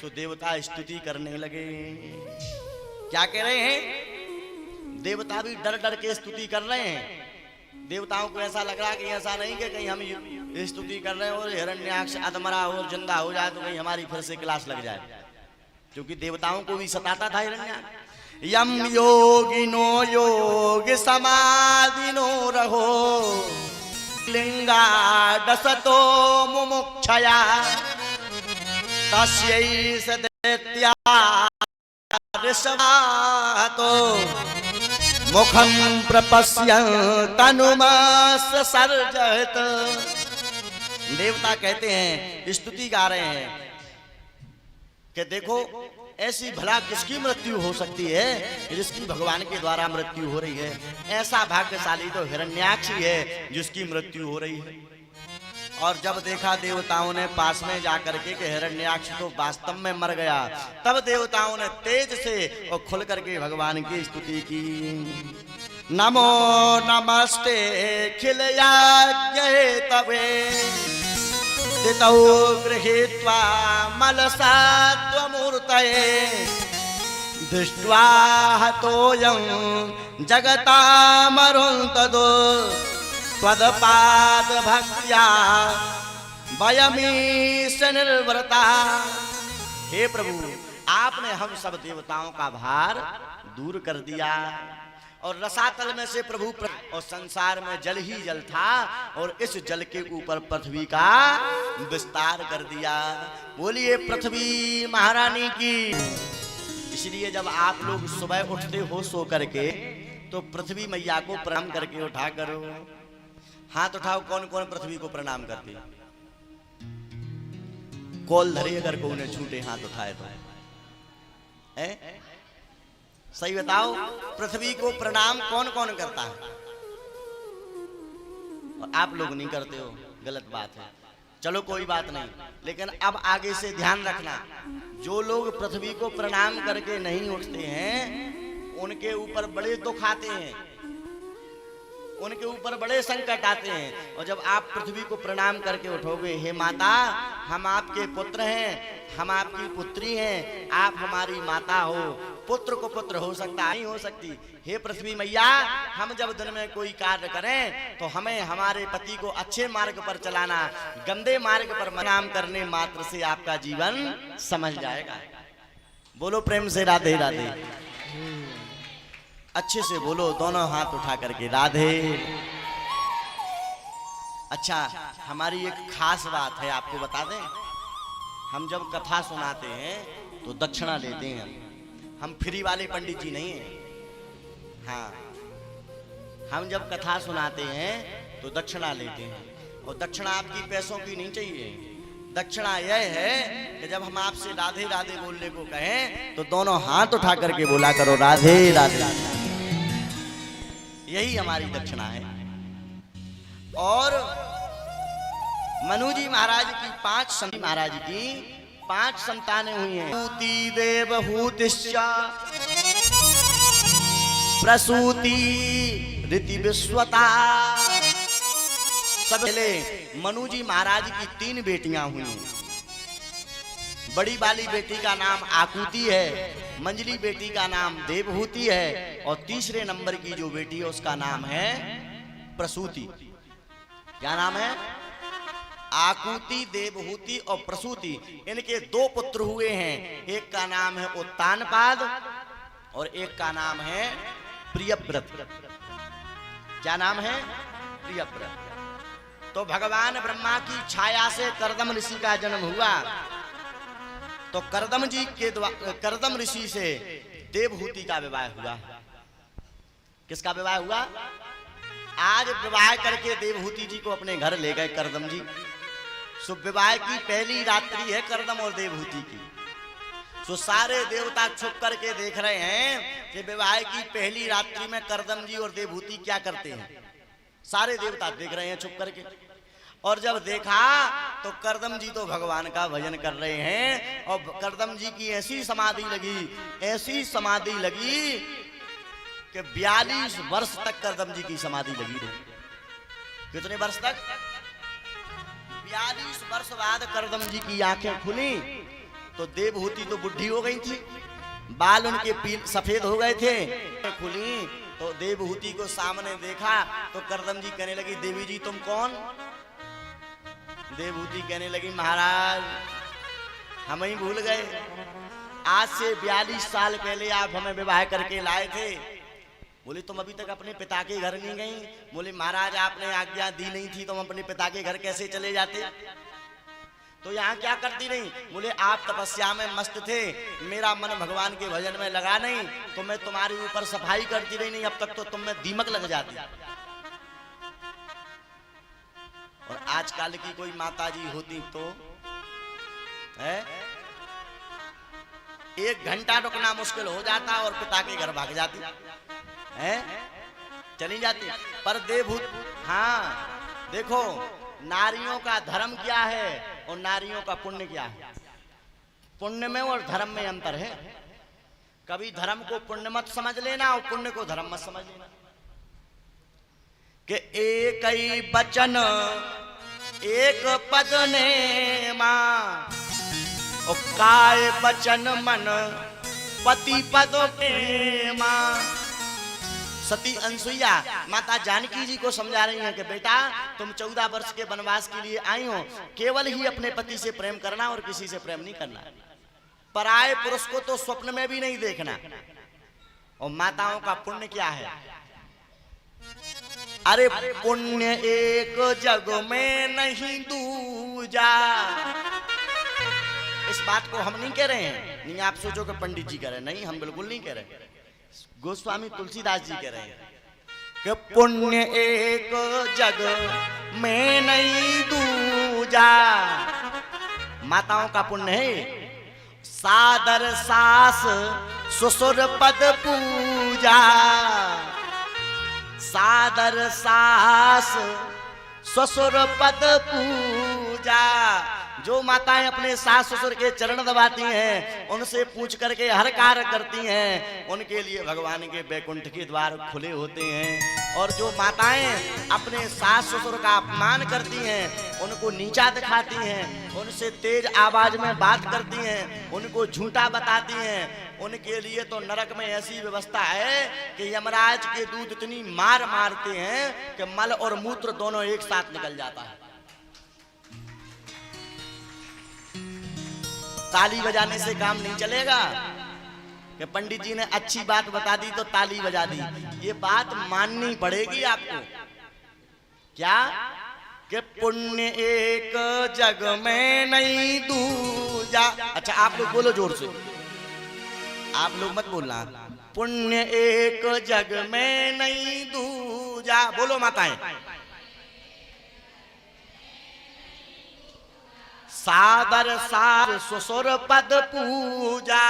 तो देवता स्तुति करने लगे। क्या कह रहे हैं? देवता भी डर डर के स्तुति कर रहे हैं। देवताओं को ऐसा लग रहा कि ऐसा नहीं कि कहीं हम स्तुति कर रहे हैं और हिरण्याक्ष अधमरा हो जिंदा हो जाए तो कहीं हमारी फिर से क्लास लग जाए, क्योंकि देवताओं को भी सताता था हिरण्याक्ष। यम योगिनो योग समाधिनो रहो लिंगा दसतो मुमुक्षया तस्यै सदैत्या ऋषभातो मुखम प्रपश्यन् तनुमस सर्जयत। देवता कहते हैं, स्तुति गा रहे हैं कि देखो ऐसी भला किसकी मृत्यु हो सकती है जिसकी भगवान के द्वारा मृत्यु हो रही है। ऐसा भाग्यशाली तो हिरण्याक्ष ही है जिसकी मृत्यु हो रही है। और जब देखा देवताओं ने पास में जाकर के कि हिरण्याक्ष तो वास्तव में मर गया, तब देवताओं ने तेज से और खुल करके भगवान की स्तुति की। नमो नमस्ते खिलयाज्ञे तवे दितौ गृहीत्वा मलसात्वमूर्तये दृष्ट्वा हतोऽयं जगतामरुन्तदो त्वदपाद भक्त्या वयमीश निर्व्रता। हे प्रभु, आपने हम सब देवताओं का भार दूर कर दिया और रसातल में से प्रभु और संसार में जल ही जल था और इस जल के ऊपर पृथ्वी का विस्तार कर दिया। बोलिए पृथ्वी महारानी की। इसलिए जब आप लोग सुबह उठते हो सो करके तो पृथ्वी मैया को प्रणाम करके उठा करो। हाथ उठाओ, कौन कौन पृथ्वी को प्रणाम करते? कॉल धरे अगर को उन्हें छूटे हाथ उठाए तो सही बताओ, पृथ्वी को प्रणाम कौन कौन करता है? और आप लोग नहीं करते हो, गलत बात है। चलो कोई बात नहीं, लेकिन अब आगे से ध्यान रखना, जो लोग पृथ्वी को प्रणाम करके नहीं उठते हैं उनके ऊपर बड़े दुख आते हैं, उनके ऊपर बड़े संकट आते हैं। और जब आप पृथ्वी को प्रणाम करके उठोगे, हे माता हम आपके पुत्र हैं, हम आपकी पुत्री हैं, आप हमारी माता हो। पुत्र को पुत्र हो सकता नहीं हो सकती। हे पृथ्वी मैया, हम जब दिन में कोई कार्य करें तो हमें हमारे पति को अच्छे मार्ग पर चलाना, गंदे मार्ग पर प्रणाम करने मात्र से आपका जीवन समझ जाएगा। बोलो प्रेम से राधे राधे। अच्छे से बोलो, दोनों हाथ उठा करके राधे। अच्छा, हमारी एक खास बात है, आपको बता दें। हम जब कथा सुनाते हैं तो दक्षिणा लेते हैं। हम फ्री वाले पंडित जी नहीं हैं। हाँ, हम जब कथा सुनाते हैं तो दक्षिणा लेते हैं। और दक्षिणा आपकी पैसों की नहीं चाहिए। दक्षिणा यह है कि जब हम आपसे राधे राधे बोलने को कहें तो दोनों हाथ उठा करके बोला करो राधे राधे। यही हमारी दक्षिणा है। और मनु जी महाराज की महाराज की 5 संतानें हुई हैं। हूति देवहूतिश्च प्रसूति ऋति विश्वता। सब पहले मनु जी महाराज की 3 बेटियां हुई। बड़ी वाली बेटी का नाम आकुति है, मंजली बेटी का नाम देवहूति है और तीसरे नंबर की जो बेटी है उसका नाम है प्रसूति। क्या नाम है? आकुति, देवहूति और प्रसूति। इनके 2 पुत्र हुए हैं। एक का नाम है उत्तानपाद और एक का नाम है प्रियव्रत। क्या नाम है? प्रियव्रत। तो भगवान ब्रह्मा की छाया से कर्दम ऋषि का जन्म हुआ। तो कर्दम ऋषि से देवहूति का विवाह हुआ। किसका विवाह हुआ? आज विवाह करके देवहूति जी को अपने घर ले गए कर्दम जी। सो विवाह की पहली रात्रि है कर्दम और देवहूति की। सो सारे देवता छुप करके देख रहे हैं कि विवाह की पहली रात्रि में कर्दम जी और देवहूति क्या करते हैं। सारे देवता देख रहे हैं छुप करके। और जब देखा तो कर्दम जी तो भगवान का भजन कर रहे हैं और कर्दम जी की ऐसी समाधि लगी कि 42 वर्ष तक कर्दम जी की समाधि लगी रही। कितने वर्ष तक? 42 वर्ष बाद कर्दम जी की आंखें खुली तो देवहूति तो बुढ़ी हो गई थी, बाल उनके सफेद हो गए थे। खुली तो देवहूति को सामने देखा तो करदम जी कहने लगी, देवी जी तुम कौन? देवहूति कहने लगी, महाराज हम ही भूल गए, आज से 42 साल पहले आप हमें विवाह करके लाए थे। बोले तुम अभी तक अपने पिता के घर नहीं गई? बोले महाराज आपने आज्ञा दी नहीं थी तो हम अपने पिता के घर कैसे चले जाते? तो यहाँ क्या करती रही? बोले आप तपस्या में मस्त थे, मेरा मन भगवान के भजन में लगा नहीं, तो मैं तुम्हारे ऊपर सफाई करती रही, नहीं अब तक तो तुम में दीमक लग जाती। और आजकल की कोई माताजी होती तो है 1 घंटा रुकना मुश्किल हो जाता और पिता के घर भाग जाती है, चली जाती। पर देवभूत, हाँ देखो नारियों का धर्म क्या है और नारियों का पुण्य क्या है। पुण्य में और धर्म में अंतर है। कभी धर्म को पुण्य मत समझ लेना और पुण्य को धर्म मत समझ लेना। कि एक ही बचन एक पद ने मां और काय बचन मन पति पद के मां। सती अनसुईया माता जानकी जी को समझा रही हैं कि बेटा तुम 14 वर्ष के वनवास के लिए आई हो, केवल ही अपने पति से प्रेम करना और किसी से प्रेम नहीं करना, पराये पुरुष को तो स्वप्न में भी नहीं देखना। और माताओं का पुण्य क्या है? अरे पुण्य एक जग में नहीं दूजा। इस बात को हम नहीं कह रहे हैं, नहीं आप सोचो कि पंडित जी कह रहे हैं, नहीं हम बिल्कुल नहीं कह रहे, गोस्वामी तुलसीदास जी कह रहे हैं कि पुण्य एक जग में नहीं दूजा। माताओं का पुण्य है सादर सास ससुर पद पूजा। सादर सास ससुर पद पूजा। जो माताएं अपने सास ससुर के चरण दबाती हैं, उनसे पूछ करके हर कार्य करती हैं, उनके लिए भगवान के बैकुंठ के द्वार खुले होते हैं। और जो माताएं अपने सास ससुर का अपमान करती हैं, उनको नीचा दिखाती हैं, उनसे तेज आवाज में बात करती हैं, उनको झूठा बताती हैं, उनके लिए तो नरक में ऐसी व्यवस्था है कि यमराज के दूत इतनी मार मारते हैं कि मल और मूत्र दोनों एक साथ निकल जाता है। ताली बजाने से काम नहीं चलेगा कि पंडित जी ने अच्छी बात बता दी तो ताली बजा दी। ये बात माननी पड़ेगी आपको। क्या कि पुण्य एक जग में नहीं दूजा। अच्छा आप लोग बोलो जोर से, आप लोग मत बोलना। पुण्य एक जग में नहीं दूजा, बोलो माताएं। सादर सास ससुर पद पूजा।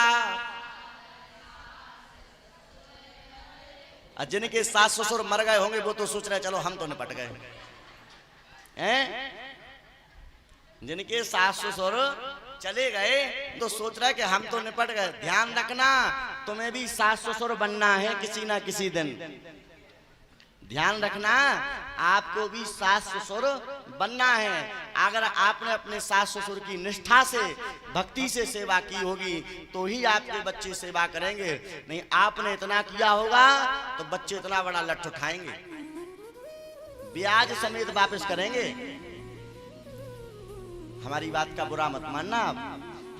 जिनके सास ससुर मर गए होंगे वो तो सोच रहे चलो हम तो निपट गए हैं। जिनके सास ससुर चले गए तो सोच रहे कि हम तो निपट गए। ध्यान रखना तुम्हें भी सास ससुर बनना है किसी ना किसी दिन। ध्यान रखना आपको भी सास ससुर बनना है। अगर आपने अपने सास ससुर की निष्ठा से भक्ति से सेवा की होगी तो ही आपके बच्चे सेवा करेंगे, नहीं आपने इतना किया होगा तो बच्चे इतना बड़ा लठ उठाएंगे, ब्याज समेत वापस करेंगे। हमारी बात का बुरा मत मानना आप,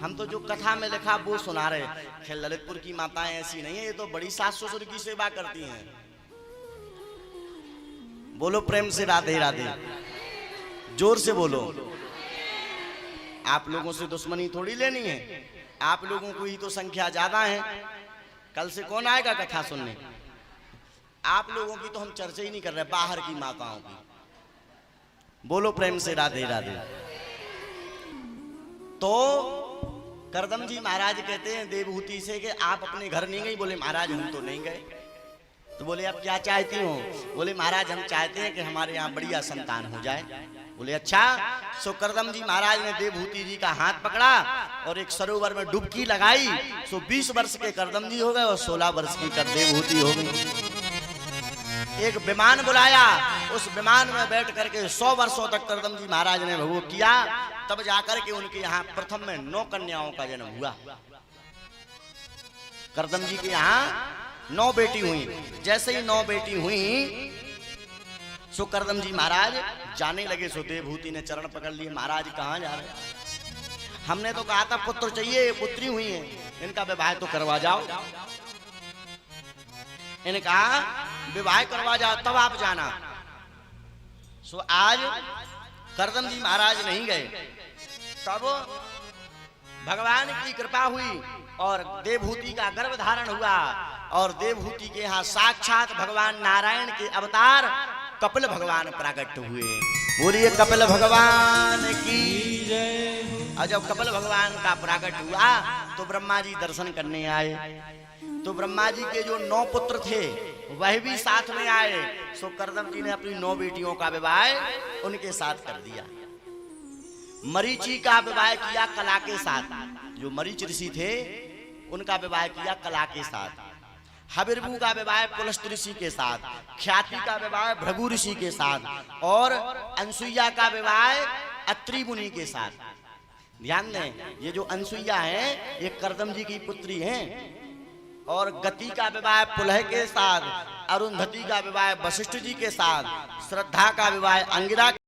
हम तो जो कथा में लिखा वो सुना रहे। खैर ललितपुर की माताएं ऐसी नहीं है, ये तो बड़ी सास ससुर की सेवा करती हैं। बोलो प्रेम से राधे राधे, जोर से बोलो। आप लोगों से दुश्मनी थोड़ी लेनी है, आप लोगों को ही तो संख्या ज्यादा है। कल से कौन आएगा कथा सुनने? आप लोगों की तो हम चर्चा ही नहीं कर रहे, बाहर की माताओं की। बोलो प्रेम से राधे राधे। तो करदम जी महाराज कहते हैं देवहूति से कि आप अपने घर नहीं गई? बोले महाराज हम तो नहीं गए। तो बोले आप क्या चाहती हो? बोले महाराज हम चाहते हैं कि हमारे यहाँ बढ़िया संतान हो जाए। बोले अच्छा। सो करदम जी महाराज ने देवहूति जी का हाथ पकड़ा और एक सरोवर में डुबकी लगाई। सो 20 वर्ष के करदम जी हो गए और 16 वर्ष की देवहूति हो गई। एक विमान बुलाया, उस विमान में बैठ करके 100 वर्षों तक करदम जी महाराज ने भोग किया। तब जाकर के उनके यहाँ प्रथम में 9 कन्याओं का जन्म हुआ। करदम जी के यहाँ 9 बेटी हुई। जैसे ही 9 बेटी हुई सो करदम जी महाराज जाने लगे। सो देवभूति ने चरण पकड़ लिए, महाराज कहाँ जा रहे हैं? हमने तो कहा था पुत्र चाहिए, पुत्री हुई है, इनका विवाह तो करवा जाओ। इनका विवाह करवा जाओ तब आप जाना। सो आज करदम जी महाराज नहीं गए। तब भगवान की कृपा हुई और देवभूति का गर्भ धारण हुआ और देवभूति के यहाँ साक्षात भगवान नारायण के अवतार कपिल भगवान प्रकट हुए। बोलिए कपिल भगवान की जय। और जब कपिल भगवान का प्रकट हुआ तो ब्रह्मा जी दर्शन करने आए। तो ब्रह्मा जी के जो 9 पुत्र थे वह भी साथ में आए। सो करदम जी ने अपनी 9 बेटियों का विवाह उनके साथ कर दिया। मरीचि का विवाह किया कला के साथ। जो मरीच ऋषि थे उनका विवाह किया कला के साथ। हबिरबू का विवाह पुलस्त ऋषि के साथ। ख्याति का विवाह भृगु ऋषि के साथ और अनसुईया का विवाह अत्रि मुनि के साथ। ध्यान दें, ये जो अनसुईया है ये करदम जी की पुत्री हैं। और गति का विवाह पुलह के साथ, अरुंधति का विवाह वशिष्ठ जी के साथ, श्रद्धा का विवाह अंगिरा